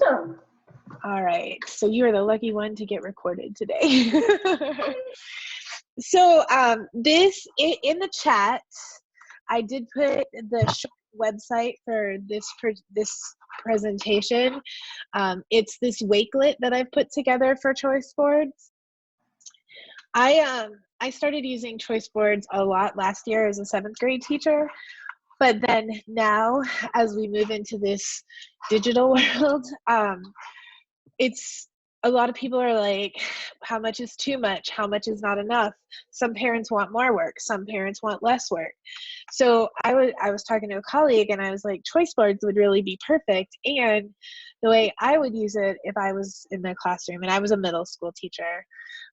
Awesome. All right. So you are the lucky one to get recorded today. So this in the chat, I did put the website for this presentation. It's this Wakelet that I've put together for choice boards. I started using choice boards a lot last year as a 7th grade teacher, but then now as we move into this digital world, it's a lot of people are like, how much is too much? How much is not enough? Some parents want more work. Some parents want less work. So I was talking to a colleague and I was like, choice boards would really be perfect. And the way I would use it if I was in the classroom, and I was a middle school teacher,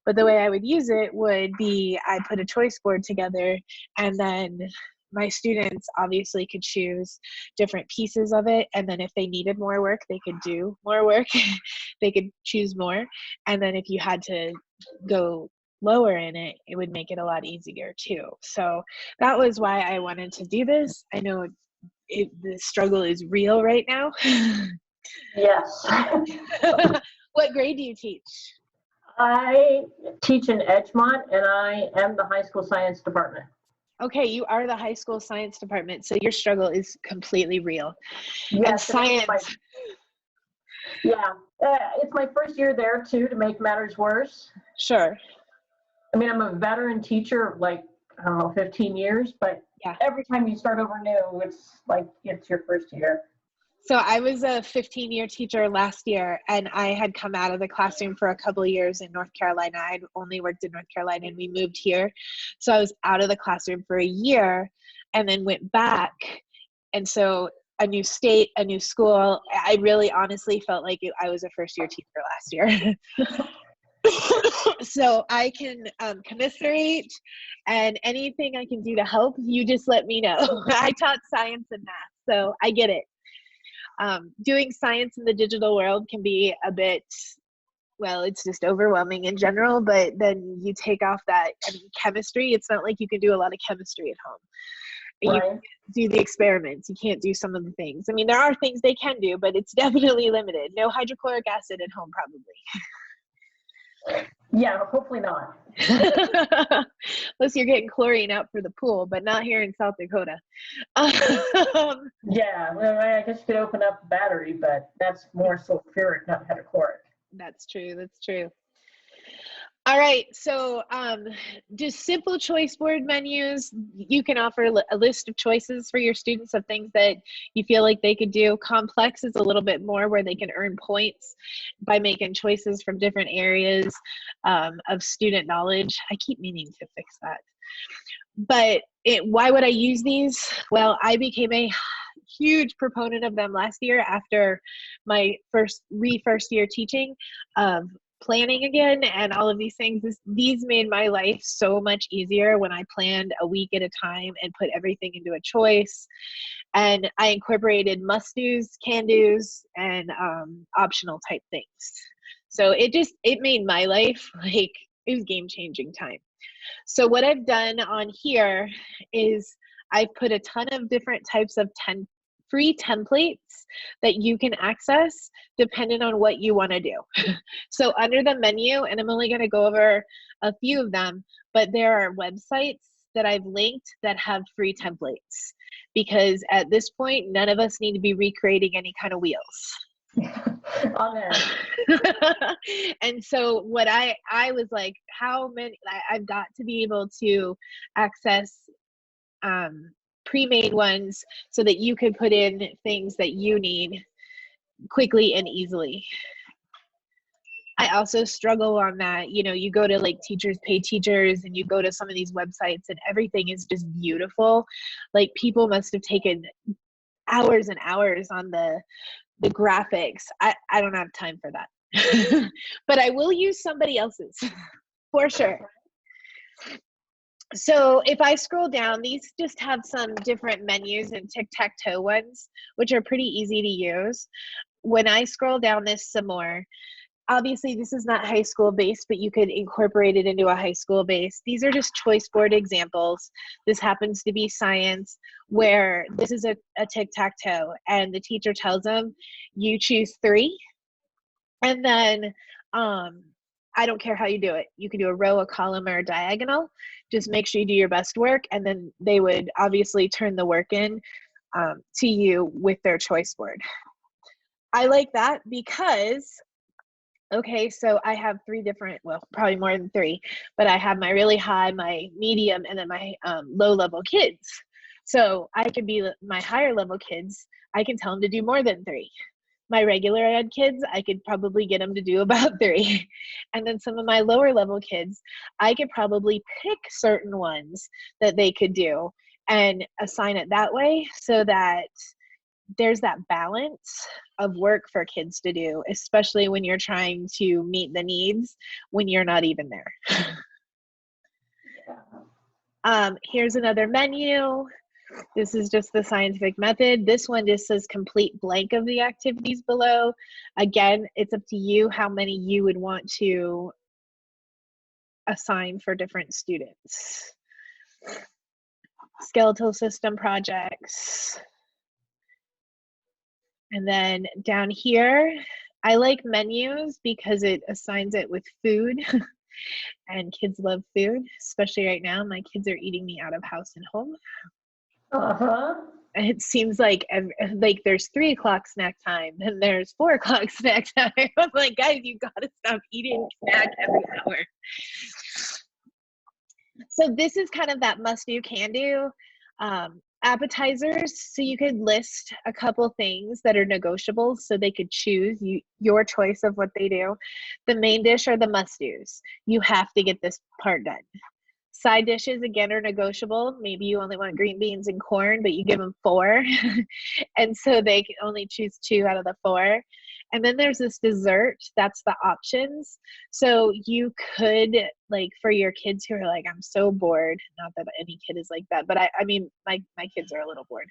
but the way I would use it would be I'd put a choice board together, and then my students obviously could choose different pieces of it, and then if they needed more work, they could do more work. They could choose more, and then if you had to go lower in it, it would make it a lot easier too. So that was why I wanted to do this. I know the struggle is real right now. Yes. What grade do you teach? I teach in Edgemont, and I am the high school science department. Okay, you are the high school science department, so your struggle is completely real. Yes, and science. It's my first year there too, to make matters worse. Sure. I mean, I'm a veteran teacher of like, I don't know, 15 years, but yeah, every time you start over new, it's like it's your first year. So I was a 15-year teacher last year, and I had come out of the classroom for a couple of years in North Carolina. I'd only worked in North Carolina, and we moved here. So I was out of the classroom for a year and then went back. And so a new state, a new school. I really honestly felt like I was a first-year teacher last year. So I can commiserate, and anything I can do to help, you just let me know. I taught science and math, so I get it. Doing science in the digital world can be a bit, well, it's just overwhelming in general, but then you take off that, I mean, chemistry, it's not like you can do a lot of chemistry at home. Right. You do the experiments, you can't do some of the things. I mean, there are things they can do, but it's definitely limited. No hydrochloric acid at home, probably. Yeah, hopefully not. Unless you're getting chlorine out for the pool, but not here in South Dakota. Yeah, well, I guess you could open up the battery, but that's more sulfuric, not hydrochloric. That's true. That's true. All right, so just simple choice board menus. You can offer a list of choices for your students of things that you feel like they could do. Complex is a little bit more where they can earn points by making choices from different areas of student knowledge. I keep meaning to fix that. But why would I use these? Well, I became a huge proponent of them last year after my first year teaching of planning again and all of these things. These made my life so much easier when I planned a week at a time and put everything into a choice. And I incorporated must-dos, can-dos, and optional type things. So it made my life like, it was game-changing time. So what I've done on here is I've put a ton of different types of free templates that you can access depending on what you want to do. So under the menu, and I'm only going to go over a few of them, but there are websites that I've linked that have free templates, because at this point, none of us need to be recreating any kind of wheels. And so what I was like, how many, I've got to be able to access pre-made ones so that you can put in things that you need quickly and easily. I also struggle on that. You know, you go to like Teachers Pay Teachers and you go to some of these websites and everything is just beautiful. Like, people must have taken hours and hours on the graphics. I don't have time for that. But I will use somebody else's for sure. So if I scroll down, these just have some different menus and tic-tac-toe ones, which are pretty easy to use. When I scroll down this some more, obviously this is not high school based, but you could incorporate it into a high school base. These are just choice board examples. This happens to be science, where this is a tic-tac-toe, and the teacher tells them, you choose 3, And then I don't care how you do it. You can do a row, a column, or a diagonal. Just make sure you do your best work, and then they would obviously turn the work in to you with their choice board. I like that because, okay, so I have three different, well, probably more than three, but I have my really high, my medium, and then my low level kids. So I could be my higher level kids, I can tell them to do more than three. My regular ed kids, I could probably get them to do about three. And then some of my lower level kids, I could probably pick certain ones that they could do and assign it that way so that there's that balance of work for kids to do, especially when you're trying to meet the needs when you're not even there. Here's another menu. This is just the scientific method. This one just says complete blank of the activities below. Again, it's up to you how many you would want to assign for different students. Skeletal system projects. And then down here, I like menus because it assigns it with food. And kids love food, especially right now. My kids are eating me out of house and home. It seems like there's 3 o'clock snack time and there's 4 o'clock snack time. I'm like, guys, you gotta stop eating snack every hour. So this is kind of that must do, can do. Appetizers, so you could list a couple things that are negotiable so they could choose your choice of what they do. The main dish are the must do's. You have to get this part done. Side dishes, again, are negotiable. Maybe you only want green beans and corn, but you give them 4. And so they can only choose 2 out of the 4. And then there's this dessert, that's the options. So you could, like, for your kids who are like, I'm so bored, not that any kid is like that, but I mean, my kids are a little bored.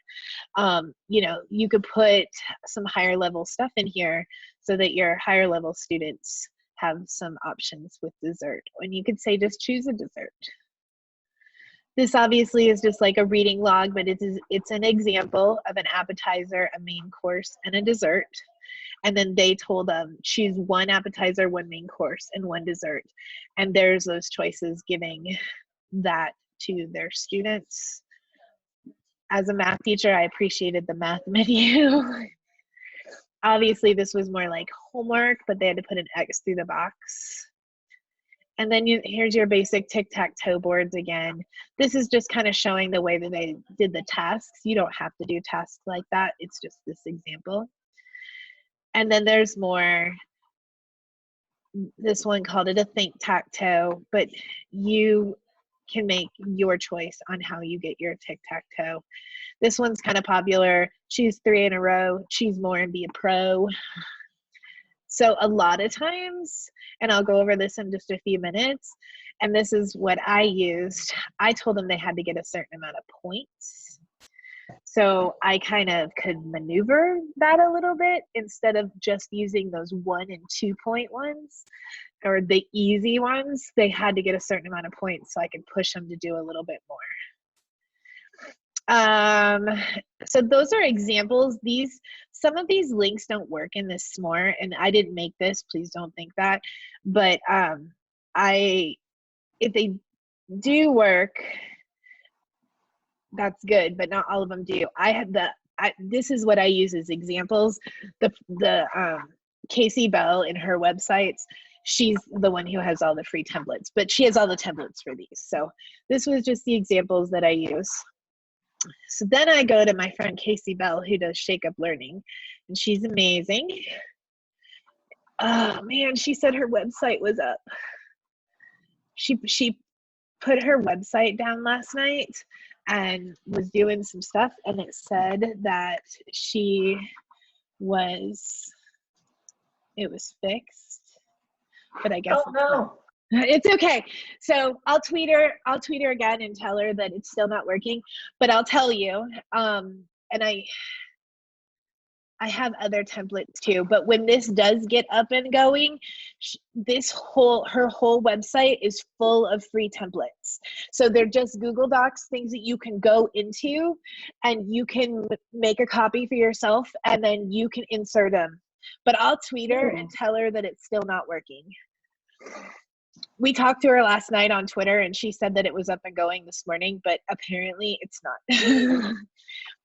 You know, you could put some higher level stuff in here so that your higher level students have some options with dessert. And you could say, just choose a dessert. This obviously is just like a reading log, but it's an example of an appetizer, a main course, and a dessert. And then they told them, choose 1 appetizer, 1 main course, and 1 dessert. And there's those choices, giving that to their students. As a math teacher, I appreciated the math menu. Obviously, this was more like homework, but they had to put an X through the box. And then here's your basic tic-tac-toe boards again. This is just kind of showing the way that they did the tasks. You don't have to do tasks like that. It's just this example. And then there's more. This one called it a think-tac-toe, but you can make your choice on how you get your tic-tac-toe. This one's kind of popular. Choose 3 in a row, choose more and be a pro. So a lot of times, and I'll go over this in just a few minutes, and this is what I used. I told them they had to get a certain amount of points. So I kind of could maneuver that a little bit instead of just using those 1 and 2 point ones or the easy ones. They had to get a certain amount of points so I could push them to do a little bit more. So those are examples. Some of these links don't work in this SMORE, and I didn't make this, please don't think that, but if they do work, that's good, but not all of them do. This is what I use as examples. The Casey Bell in her websites, she's the one who has all the free templates, but she has all the templates for these. So this was just the examples that I use. So then I go to my friend Casey Bell, who does Shake Up Learning, and she's amazing. Oh man, she said her website was up. She put her website down last night and was doing some stuff, and it said that it was fixed, but I guess Oh no. it's okay. So I'll tweet her again and tell her that it's still not working, but I'll tell you, and I have other templates too, but when this does get up and going, her whole website is full of free templates. So they're just Google Docs, things that you can go into and you can make a copy for yourself and then you can insert them. but I'll tweet her and tell her that it's still not working. We talked to her last night on Twitter and she said that it was up and going this morning, but apparently it's not.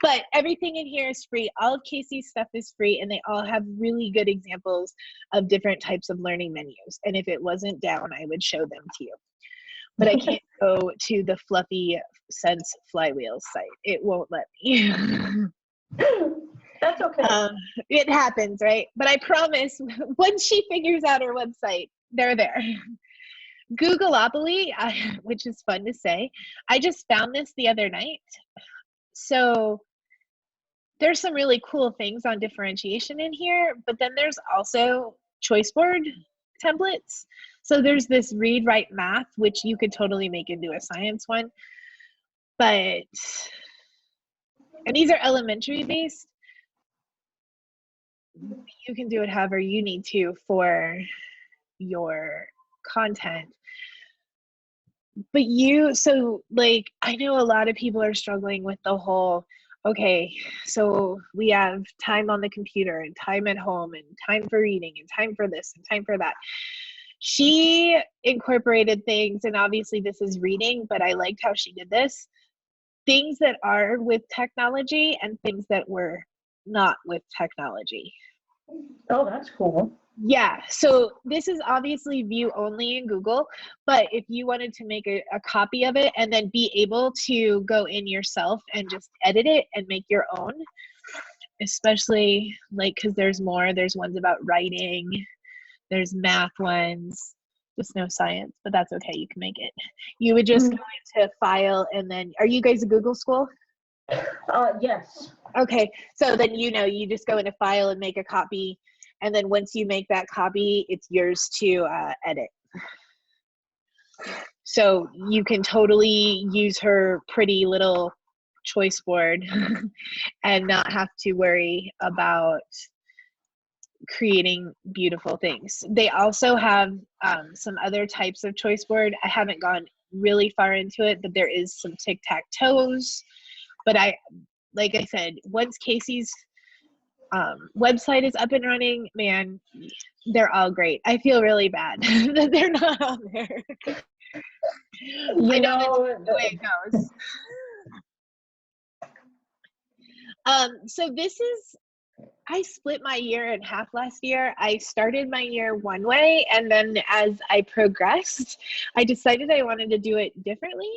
But everything in here is free. All of Casey's stuff is free, and they all have really good examples of different types of learning menus. And if it wasn't down, I would show them to you. But I can't go to the Fluffy Sense Flywheels site. It won't let me. That's okay. It happens, right? But I promise, once she figures out her website, they're there. Googleopoly, which is fun to say. I just found this the other night. So there's some really cool things on differentiation in here, but then there's also choice board templates. So there's this read, write, math, which you could totally make into a science one. And these are elementary based. You can do it however you need to for your content. But I know a lot of people are struggling with the whole, okay, so we have time on the computer and time at home and time for reading and time for this and time for that. She incorporated things, and obviously this is reading, but I liked how she did this. Things that are with technology and things that were not with technology. Oh, that's cool. Yeah, so this is obviously view only in Google, but if you wanted to make a copy of it and then be able to go in yourself and just edit it and make your own, especially because there's ones about writing, there's math ones, just no science, but that's okay, you can make it. You would just go into file and then, are you guys a Google school? Yes. Okay, so then you just go into file and make a copy. And then once you make that copy, it's yours to edit. So you can totally use her pretty little choice board and not have to worry about creating beautiful things. They also have some other types of choice board. I haven't gone really far into it, but there is some tic-tac-toes. But like I said, once Casey's website is up and running, man, they're all great. I feel really bad that they're not on there. I know that's the way it goes. So I split my year in half last year. I started my year one way, and then as I progressed, I decided I wanted to do it differently.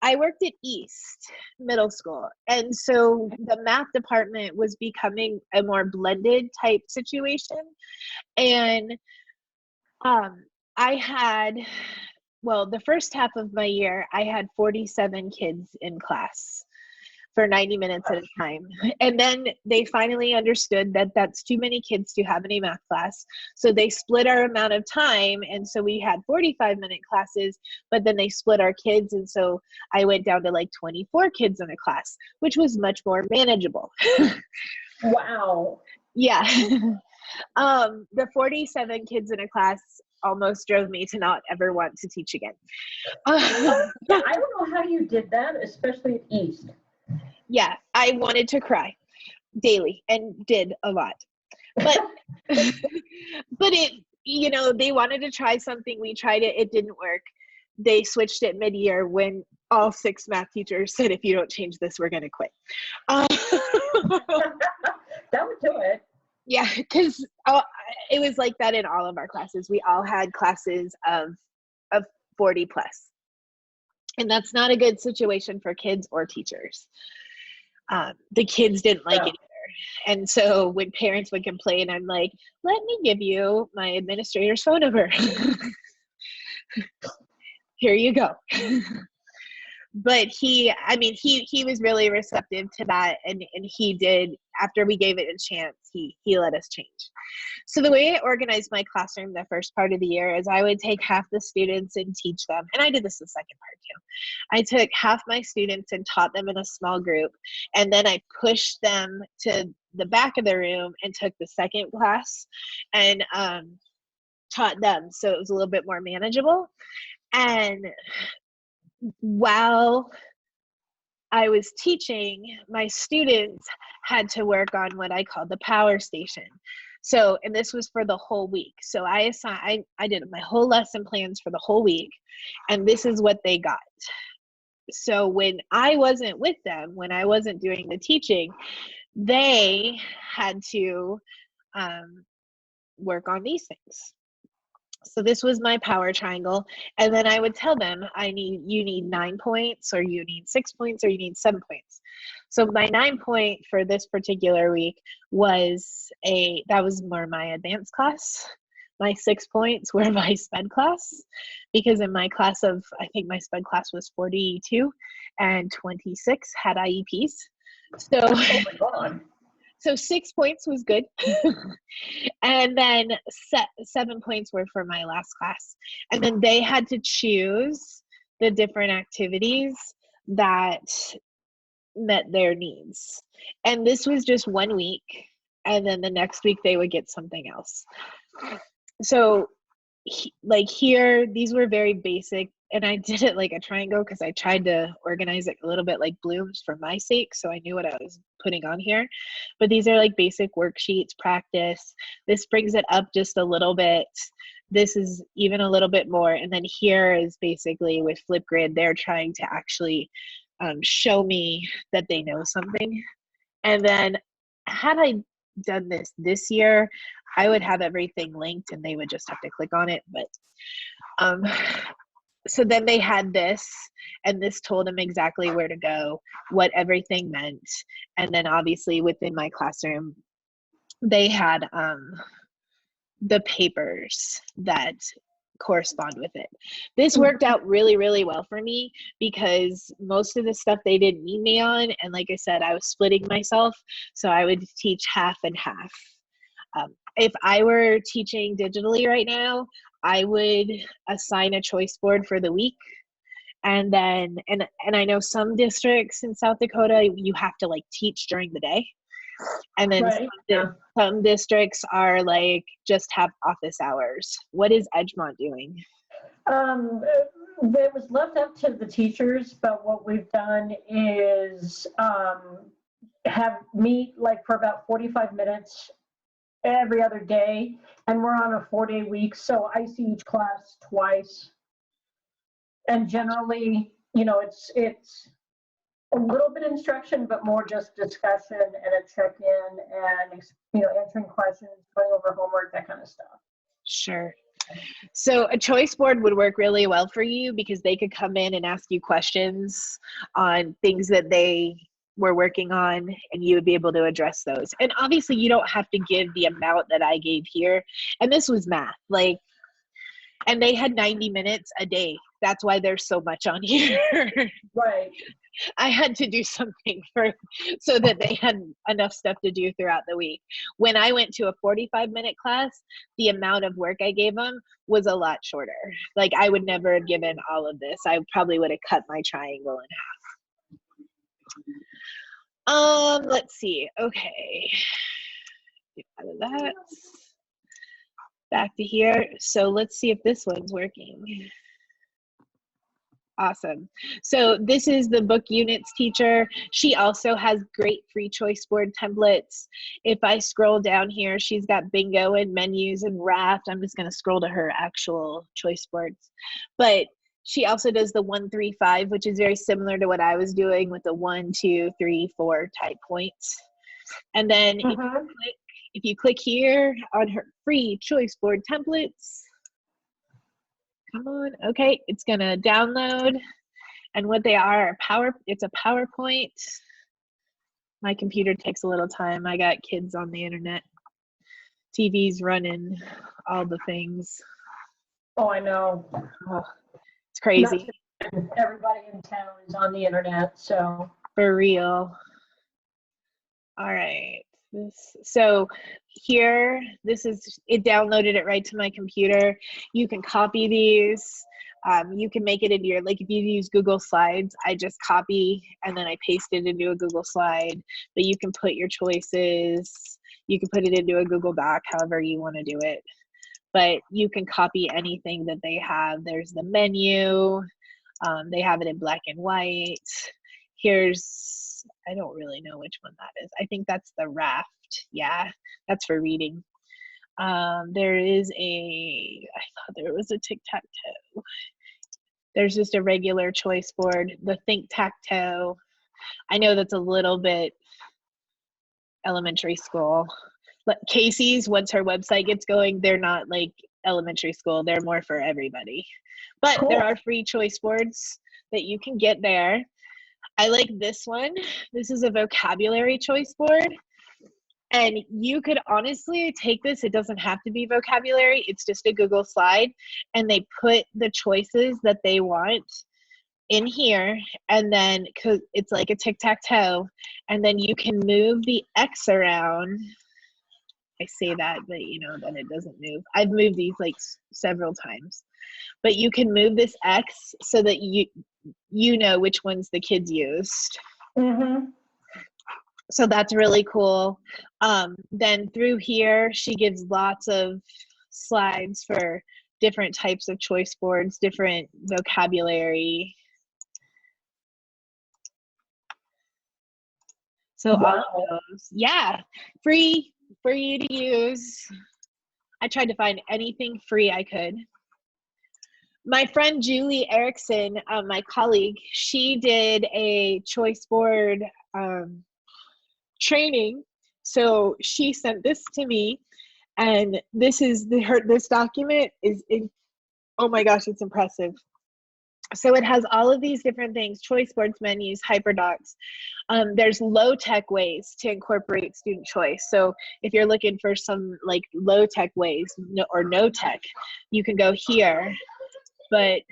I worked at East Middle School, and so the math department was becoming a more blended type situation. And the first half of my year, I had 47 kids in class for 90 minutes at a time. And then they finally understood that that's too many kids to have in a math class. So they split our amount of time. And so we had 45-minute classes, but then they split our kids. And so I went down to like 24 kids in a class, which was much more manageable. Wow. Yeah. The 47 kids in a class almost drove me to not ever want to teach again. I don't know how you did that, especially at East. Yeah, I wanted to cry daily and did a lot. But but they wanted to try something. We tried it. It didn't work. They switched it mid-year when all 6 math teachers said, if you don't change this, we're going to quit. That would do it. Yeah, because it was like that in all of our classes. We all had classes of 40 plus. And that's not a good situation for kids or teachers. The kids didn't like it either. And so when parents would complain, I'm like, let me give you my administrator's phone number. Here you go. But he was really receptive to that, and he did, after we gave it a chance, he let us change. So the way I organized my classroom the first part of the year is I would take half the students and teach them, and I did this the second part too. I took half my students and taught them in a small group, and then I pushed them to the back of the room and took the second class and taught them, so it was a little bit more manageable. And while I was teaching, my students had to work on what I call the power station. So, and this was for the whole week. So I did my whole lesson plans for the whole week, and this is what they got. So when I wasn't with them, when I wasn't doing the teaching, they had to work on these things. So this was my power triangle. And then I would tell them, you need 9 points, or you need 6 points, or you need 7 points. So my 9 point for this particular week that was more my advanced class. My 6 points were my sped class, because in my class I think my sped class was 42 and 26 had IEPs. So, oh my God. So 6 points was good. And then 7 points were for my last class. And then they had to choose the different activities that met their needs. And this was just 1 week. And then the next week they would get something else. So like here, these were very basic, and I did it like a triangle because I tried to organize it a little bit like blooms for my sake, so I knew what I was putting on here. But these are like basic worksheets, practice. This brings it up just a little bit. This is even a little bit more. And then here is basically with Flipgrid, they're trying to actually show me that they know something. And then had I done this year, I would have everything linked and they would just have to click on it. But so then they had this, and this told them exactly where to go, what everything meant. And then obviously within my classroom, they had the papers that correspond with it. This worked out really, really well for me because most of the stuff they didn't need me on. And like I said, I was splitting myself. So I would teach half and half. If I were teaching digitally right now, I would assign a choice board for the week. And then, and I know some districts in South Dakota, you have to like teach during the day. And then Right. some districts are like just have office hours. What is Edgemont doing? It was left up to the teachers, but what we've done is have meet like for about 45 minutes every other day, and we're on a 4-day week, so I see each class twice. And generally, it's a little bit instruction, but more just discussion and a check-in and, answering questions, going over homework, that kind of stuff. Sure. So a choice board would work really well for you because they could come in and ask you questions on things that they were working on, and you would be able to address those. And obviously you don't have to give the amount that I gave here. And this was math, and they had 90 minutes a day. That's why there's so much on here. Right. I had to do something so that they had enough stuff to do throughout the week. When I went to a 45-minute class, the amount of work I gave them was a lot shorter. Like I would never have given all of this. I probably would have cut my triangle in half. Let's see. Okay. Get out of that. Back to here. So let's see if this one's working. Awesome. So this is the book units teacher. She also has great free choice board templates. If I scroll down here, she's got bingo and menus and raft. I'm just going to scroll to her actual choice boards. But she also does the 1, 3, 5, which is very similar to what I was doing with the 1, 2, 3, 4 type points. And then if you click here on her free choice board templates, come on. Okay, it's gonna download, and what they are it's a PowerPoint. My computer takes a little time. I got kids on the internet. TV's running, all the things. Oh, I know. Oh, it's crazy. Everybody in town is on the internet, so. For real. All right. So here, it downloaded it right to my computer. You can copy these. You can make it into your, like if you use Google Slides, I just copy and then I paste it into a Google slide, but you can put your choices, you can put it into a Google Doc, however you want to do it. But you can copy anything that they have. There's the menu. They have it in black and white. here's, I don't really know which one that is. I think that's the raft. Yeah, that's for reading. There is I thought there was a tic-tac-toe. There's just a regular choice board, the think-tac-toe. I know that's a little bit elementary school. But Casey's, once her website gets going, they're not like elementary school. They're more for everybody. But Cool. there are free choice boards that you can get there. I like this one. This is a vocabulary choice board. And you could honestly take this. It doesn't have to be vocabulary. It's just a Google slide. And they put the choices that they want in here. And then, cause it's like a tic-tac-toe. And then you can move the X around. I say that, but you know, then it doesn't move. I've moved these like several times. But you can move this X so that you know which ones the kids used. Mm-hmm. So that's really cool. Then through here, she gives lots of slides for different types of choice boards, different vocabulary. So all of those, yeah, free for you to use. I tried to find anything free I could. My friend Julie Erickson, my colleague, she did a choice board training. So she sent this to me, and this is this document is, oh my gosh, it's impressive. So it has all of these different things: choice boards, menus, hyperdocs. There's low-tech ways to incorporate student choice. So if you're looking for some like low-tech ways or no tech, you can go here. But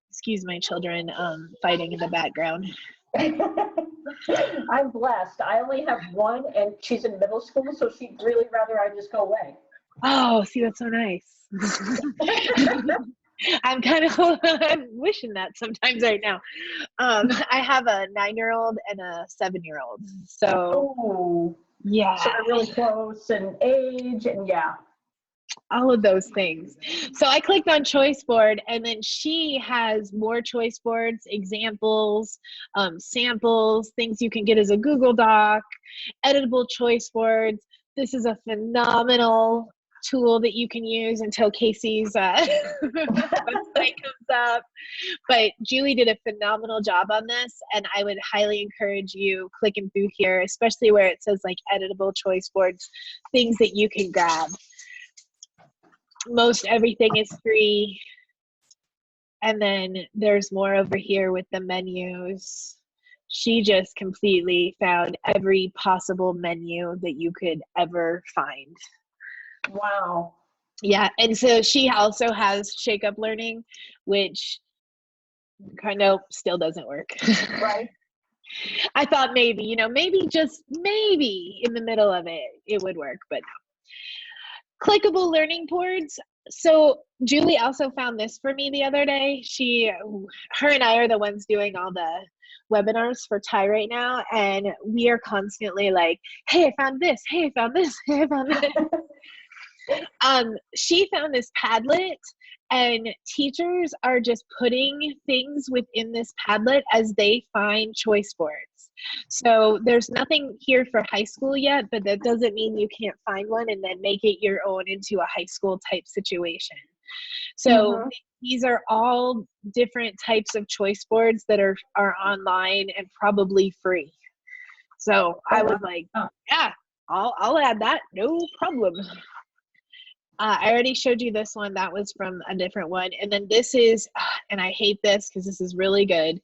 excuse my children fighting in the background. I'm blessed. I only have one, and she's in middle school, so she'd really rather I just go away. Oh, see, that's so nice. I'm I'm wishing that sometimes right now. I have a 9-year-old and a 7-year-old. So, yeah. So they're really close in age, and yeah. All of those things. So I clicked on choice board, and then she has more choice boards, examples, samples, things you can get as a Google Doc, editable choice boards. This is a phenomenal tool that you can use until Casey's website comes up. But Julie did a phenomenal job on this, and I would highly encourage you clicking through here, especially where it says like editable choice boards, things that you can grab. Most everything is free. And then there's more over here with the menus. She just completely found every possible menu that you could ever find. Wow. Yeah, and so she also has Shake Up Learning, which kind of still doesn't work. Right. I thought maybe, maybe just maybe in the middle of it would work, but no. Clickable learning boards. So Julie also found this for me the other day. Her and I are the ones doing all the webinars for Tie right now, and we are constantly like, hey, I found this, hey, I found this, hey, I found this. She found this Padlet, and teachers are just putting things within this Padlet as they find choice boards. So there's nothing here for high school yet, but that doesn't mean you can't find one and then make it your own into a high school type situation. So these are all different types of choice boards that are online and probably free. So I was like, yeah, I'll add that, no problem. I already showed you this one. That was from a different one. And then this is, and I hate this because this is really good.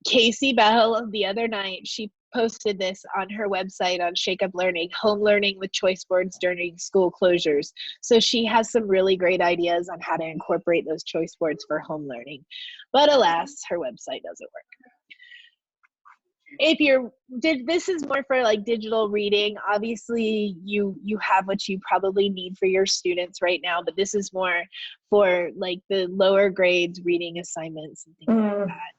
Casey Bell, the other night, she posted this on her website on Shake Up Learning, home learning with choice boards during school closures. So she has some really great ideas on how to incorporate those choice boards for home learning. But alas, her website doesn't work. This is more for like digital reading. Obviously you have what you probably need for your students right now, but this is more for like the lower grades reading assignments and things like that.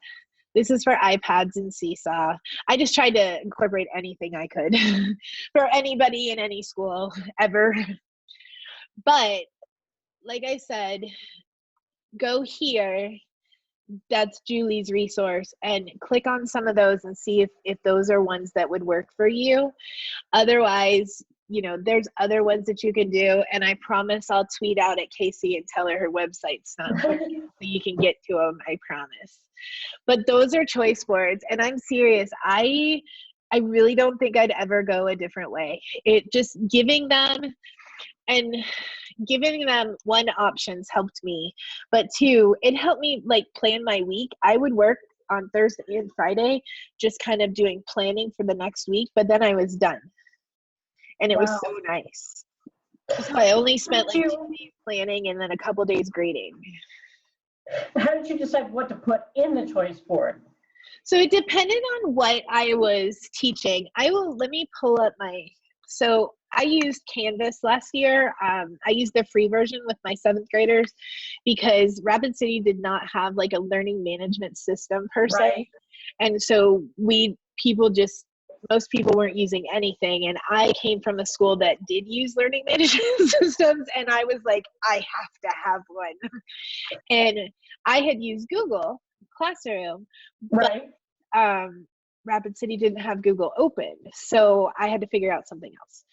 This is for iPads and Seesaw. I just tried to incorporate anything I could for anybody in any school ever. But like I said, go here. that's Julie's resource, and click on some of those and see if those are ones that would work for you. Otherwise, there's other ones that you can do, and I promise I'll tweet out at Casey and tell her website's not working so you can get to them, I promise. But those are choice boards, and I'm serious. I really don't think I'd ever go a different way. It just giving them one, options helped me, but two, it helped me like plan my week. I would work on Thursday and Friday just kind of doing planning for the next week, but then I was done, and it was Wow. so nice. So I only spent like 2 days planning and then a couple days grading. How did you decide what to put in the choice board? So it depended on what I was teaching. Let me pull up so I used Canvas last year. I used the free version with my 7th graders because Rapid City did not have like a learning management system per se. Right. And so most people weren't using anything. And I came from a school that did use learning management systems. And I was like, I have to have one. And I had used Google Classroom, Right. but Rapid City didn't have Google open. So I had to figure out something else.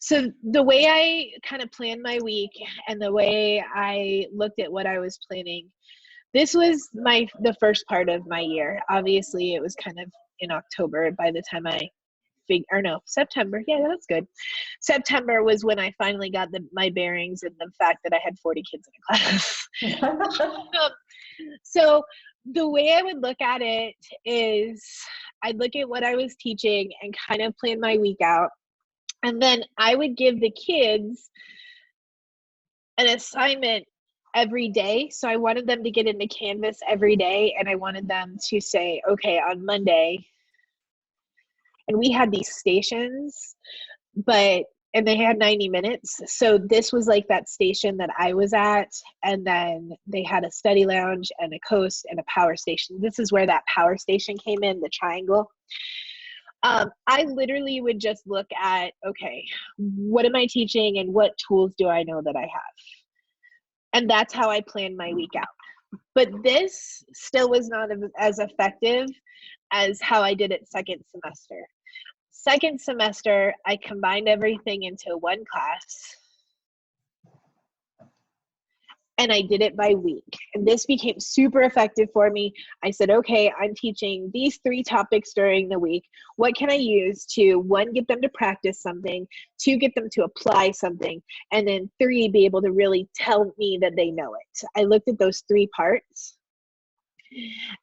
So the way I kind of planned my week and the way I looked at what I was planning, this was the first part of my year. Obviously, it was kind of in October by the time September. Yeah, that's good. September was when I finally got my bearings and the fact that I had 40 kids in a class. So the way I would look at it is I'd look at what I was teaching and kind of plan my week out. And then I would give the kids an assignment every day. So I wanted them to get into Canvas every day, and I wanted them to say, okay, on Monday, and we had these stations, and they had 90 minutes. So this was like that station that I was at. And then they had a study lounge and a coast and a power station. This is where that power station came in, the triangle. I literally would just look at, okay, what am I teaching and what tools do I know that I have? And that's how I planned my week out. But this still was not as effective as how I did it second semester. Second semester, I combined everything into one class, and I did it by week. And this became super effective for me. I said, okay, I'm teaching these 3 topics during the week. What can I use to, 1, get them to practice something, 2, get them to apply something, and then 3, be able to really tell me that they know it. I looked at those 3 parts,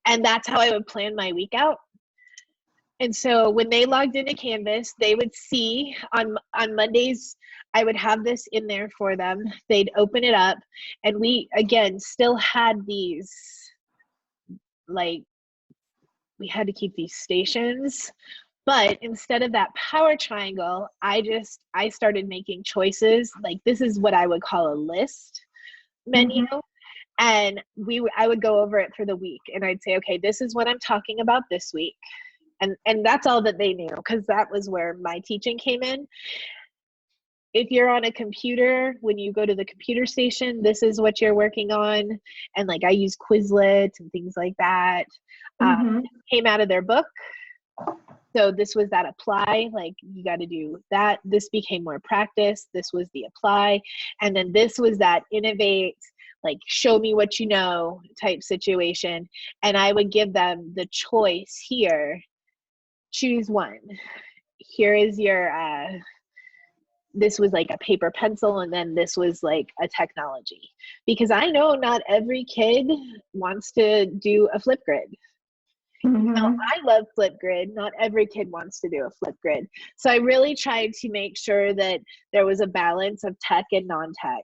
and that's how I would plan my week out. And so when they logged into Canvas, they would see on Mondays, I would have this in there for them. They'd open it up, and we, again, still had these, like, we had to keep these stations. But instead of that power triangle, I started making choices. Like, this is what I would call a list menu. Mm-hmm. And I would go over it for the week, and I'd say, okay, this is what I'm talking about this week. And that's all that they knew, because that was where my teaching came in. If you're on a computer, when you go to the computer station, this is what you're working on. And like I use Quizlet and things like that. Mm-hmm. Came out of their book. So this was that apply, like you got to do that. This became more practice. This was the apply. And then this was that innovate, like show me what you know type situation. And I would give them the choice here. Choose one. Here is your, this was like a paper pencil, and then this was like a technology. Because I know not every kid wants to do a Flipgrid. Mm-hmm. Now, I love Flipgrid. Not every kid wants to do a Flipgrid. So I really tried to make sure that there was a balance of tech and non-tech.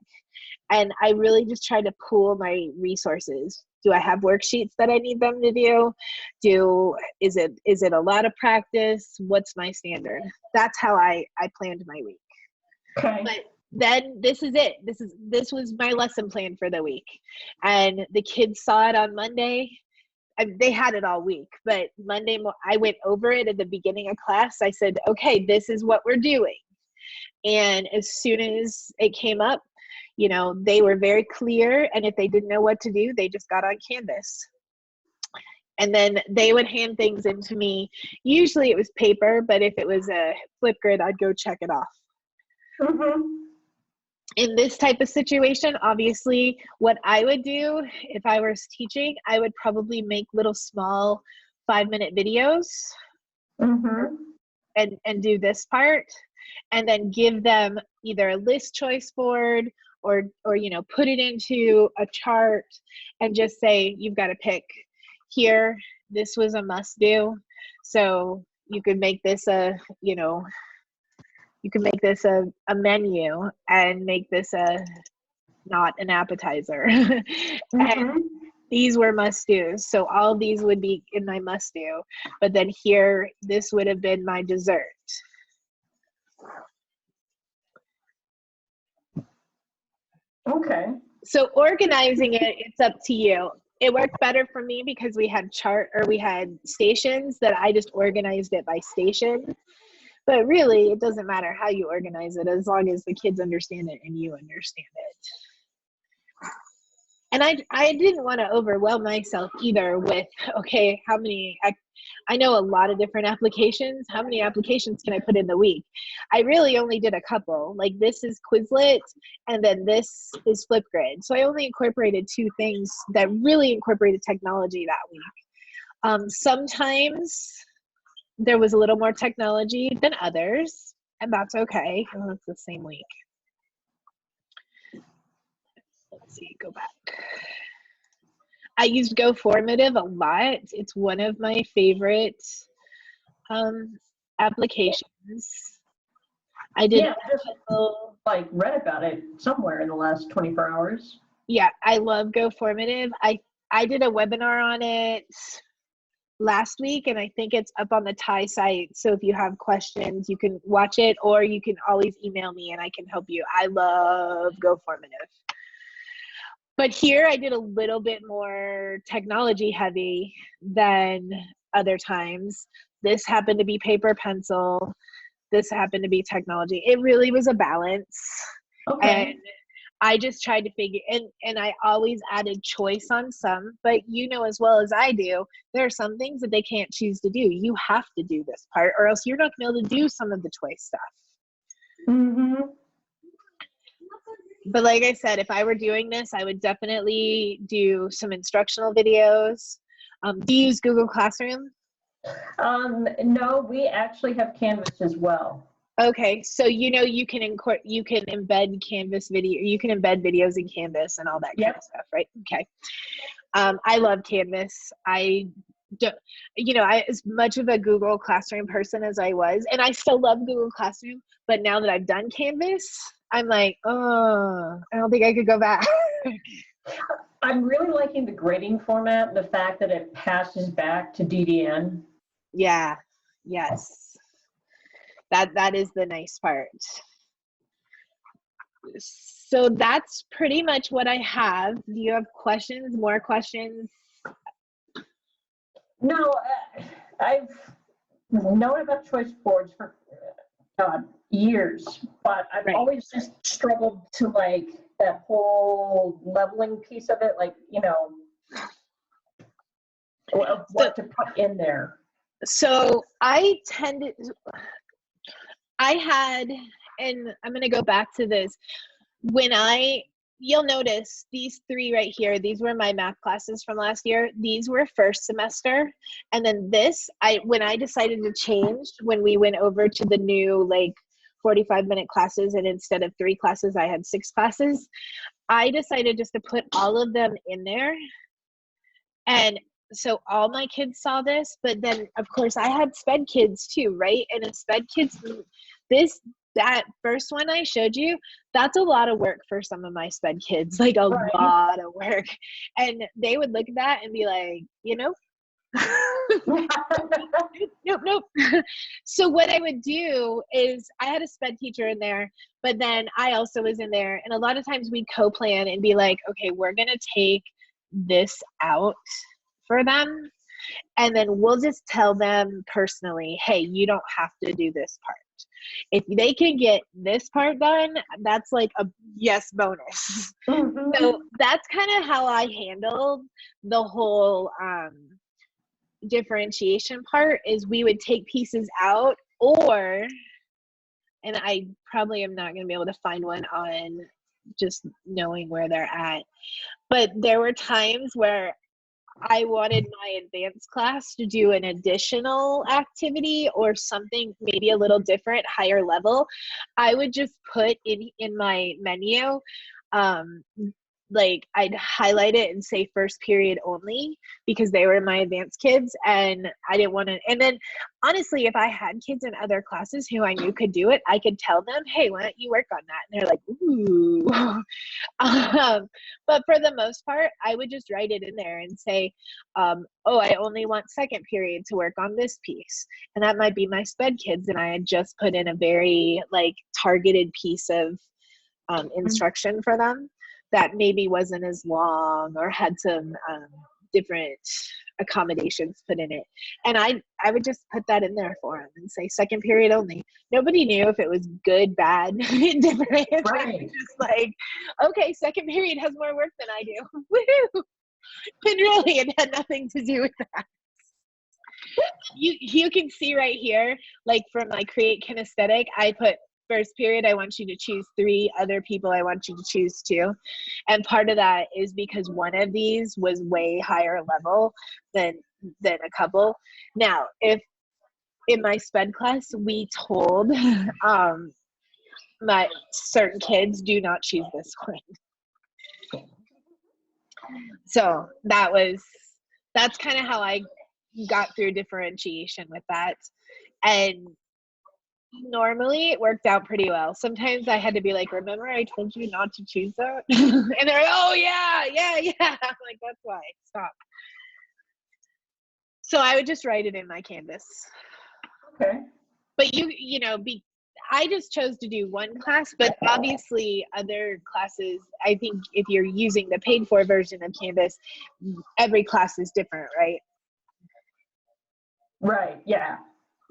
And I really just tried to pool my resources. Do I have worksheets that I need them to do? Is it a lot of practice? What's my standard? That's how I planned my week. Okay. But then this is it. This was my lesson plan for the week. And the kids saw it on Monday. They had it all week, but Monday I went over it at the beginning of class. I said, okay, this is what we're doing. And as soon as it came up, they were very clear. And if they didn't know what to do, they just got on Canvas. And then they would hand things into me. Usually it was paper, but if it was a Flipgrid, I'd go check it off. Mm-hmm. In this type of situation, obviously, what I would do if I was teaching, I would probably make little small 5-minute videos Mm-hmm. and do this part, and then give them either a list choice board or put it into a chart and just say, you've got to pick here. This was a must do. So you could make this a menu and make this a not an appetizer. And Mm-hmm. these were must do's. So all these would be in my must do. But then here, this would have been my dessert. Okay. So organizing it, it's up to you. It worked better for me because we had stations that I just organized it by station. But really, it doesn't matter how you organize it as long as the kids understand it and you understand it. And I didn't want to overwhelm myself either with, okay, I know a lot of different applications. How many applications can I put in the week? I really only did a couple. Like this is Quizlet and then this is Flipgrid. So I only incorporated 2 things that really incorporated technology that week. Sometimes there was a little more technology than others, and that's okay. Oh, it's the same week. Let's see, go back. I used GoFormative a lot. It's one of my favorite applications. I did. Yeah, I just read about it somewhere in the last 24 hours. Yeah, I love GoFormative. I did a webinar on it last week, and I think it's up on the tie site. So if you have questions, you can watch it, or you can always email me and I can help you. I love GoFormative. But here I did a little bit more technology heavy than other times. This happened to be paper pencil. This happened to be technology. It really was a balance. Okay. And I just tried to figure, and I always added choice on some, but you know as well as I do, there are some things that they can't choose to do. You have to do this part or else you're not going to be able to do some of the choice stuff. Mm-hmm. But like I said, if I were doing this, I would definitely do some instructional videos. Do you use Google Classroom? No, we actually have Canvas as well. Okay, so you can embed Canvas video, you can embed videos in Canvas and all that kind of stuff, right? Okay. I love Canvas. I don't, as much of a Google Classroom person as I was, and I still love Google Classroom, but now that I've done Canvas, I'm like, oh, I don't think I could go back. I'm really liking the grading format and the fact that it passes back to DDN. Yeah, yes. That is the nice part. So that's pretty much what I have. Do you have questions, more questions? No, I've known about choice boards for years, but I've always just struggled to that whole leveling piece of it, what to put in there. So I had, and I'm going to go back to this. You'll notice these 3 right here, these were my math classes from last year. These were first semester. And then when I decided to change, when we went over to the new 45-minute classes, and instead of 3 classes, I had 6 classes, I decided just to put all of them in there. And so all my kids saw this, but then of course I had sped kids too, right? And in sped kids, that first one I showed you, that's a lot of work for some of my sped kids, like a lot of work. And they would look at that and be like, nope. So what I would do is I had a sped teacher in there, but then I also was in there. And a lot of times we'd co-plan and be like, okay, we're going to take this out for them. And then we'll just tell them personally, hey, you don't have to do this part. If they can get this part done, that's like a yes bonus. Mm-hmm. So that's kind of how I handled the whole differentiation part is we would take pieces out, or, and I probably am not going to be able to find one on just knowing where they're at, but there were times where I wanted my advanced class to do an additional activity or something maybe a little different, higher level. I would just put in my menu, like I'd highlight it and say first period only, because they were my advanced kids and I didn't want to. And then honestly, if I had kids in other classes who I knew could do it, I could tell them, hey, why don't you work on that? And they're like, ooh. But for the most part, I would just write it in there and say, oh, I only want second period to work on this piece. And that might be my sped kids. And I had just put in a very like targeted piece of instruction for them that maybe wasn't as long or had some different accommodations put in it. And I would just put that in there for them and say second period only. Nobody knew if it was good, bad, different. Right. Just like, okay, second period has more work than I do. Woohoo! And really, it had nothing to do with that. You can see right here, like from my create kinesthetic, I put first period, I want you to choose 3 other people. I want you to choose 2. And part of that is because one of these was way higher level than a couple. Now, if in my sped class, we told my certain kids, do not choose this one. So that's kind of how I got through differentiation with that. And normally it worked out pretty well. Sometimes I had to be like, remember I told you not to choose that? And they're like, oh yeah. I'm like, that's why, stop. So I would just write it in my Canvas. Okay. But I just chose to do one class, but obviously other classes, I think if you're using the paid for version of Canvas, every class is different, right? Right, yeah.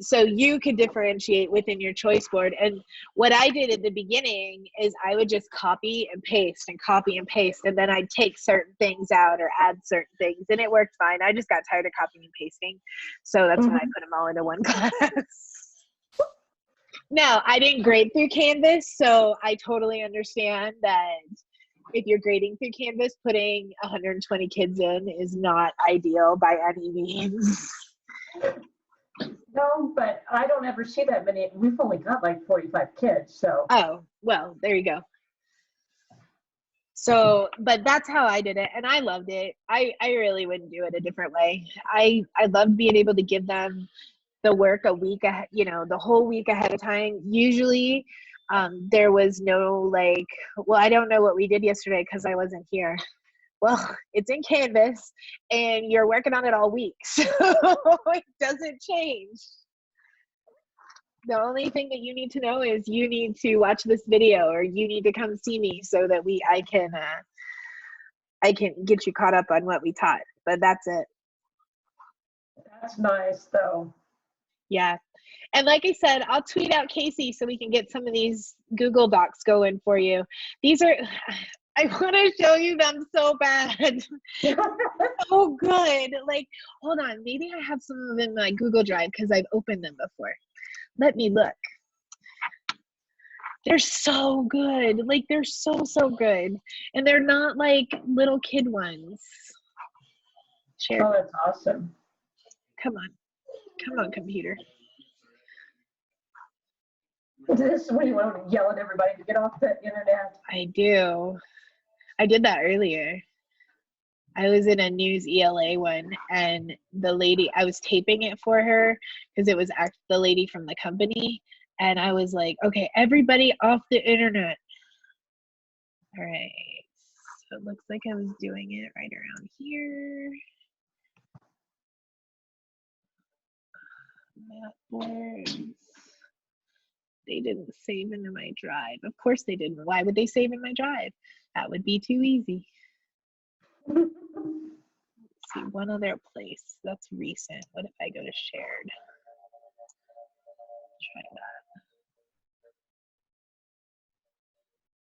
So you could differentiate within your choice board. And what I did at the beginning is I would just copy and paste and copy and paste. And then I'd take certain things out or add certain things. And it worked fine. I just got tired of copying and pasting. So that's when I put them all into one class. Now, I didn't grade through Canvas. So I totally understand that if you're grading through Canvas, putting 120 kids in is not ideal by any means. No, but I don't ever see that many. We've only got like 45 kids, so. Oh, well, there you go. So, but that's how I did it, and I loved it. I really wouldn't do it a different way. I loved being able to give them the work a week, the whole week ahead of time. Usually, there was no like, well, I don't know what we did yesterday because I wasn't here. Well, it's in Canvas, and you're working on it all week, so it doesn't change. The only thing that you need to know is you need to watch this video, or you need to come see me so that I can get you caught up on what we taught. But that's it. That's nice, though. Yeah. And like I said, I'll tweet out Casey so we can get some of these Google Docs going for you. These are, I want to show you them so bad. So good. Like, hold on. Maybe I have some of them in my Google Drive because I've opened them before. Let me look. They're so good. Like, they're so good. And they're not like little kid ones. Share. Oh, that's awesome. Come on, computer. This is when you want to yell at everybody to get off the internet. I do. I did that earlier. I was in a news ELA one, and the lady, I was taping it for her because it was the lady from the company. And I was like, okay, everybody off the internet. All right. So it looks like I was doing it right around here. Map boards. They didn't save into my drive. Of course they didn't. Why would they save in my drive? That would be too easy. Let's see, one other place. That's recent. What if I go to shared? Try that.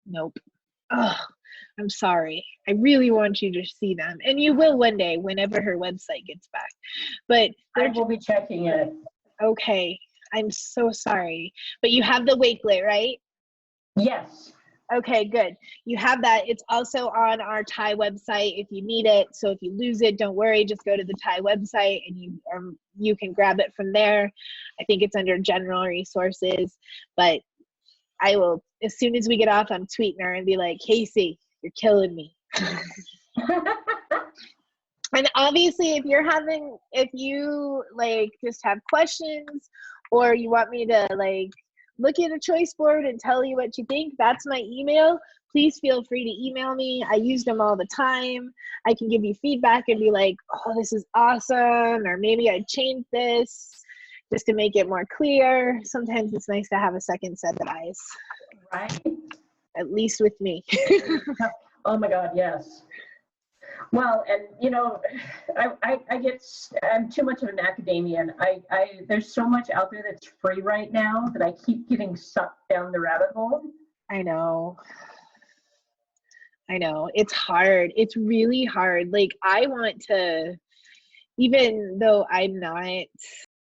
Nope. Oh, I'm sorry. I really want you to see them. And you will one day whenever her website gets back. But I they're will be checking it. okay. I'm so sorry. But you have the Wakelet, right? Yes. Okay, good. You have that. It's also on our tie website if you need it. So if you lose it, don't worry. Just go to the tie website and you can grab it from there. I think it's under general resources. But I will, as soon as we get off, I'm tweeting her and be like, Casey, you're killing me. And obviously, if you like just have questions or you want me to like look at a choice board and tell you what you think, that's my email. Please feel free to email me. I use them all the time. I can give you feedback and be like, oh, this is awesome, or maybe I changed this just to make it more clear. Sometimes it's nice to have a second set of eyes. Right. At least with me. Oh my God, yes. Well, and you know, I'm too much of an academician. There's so much out there that's free right now that I keep getting sucked down the rabbit hole. I know. It's hard. It's really hard. Like I want to, even though I'm not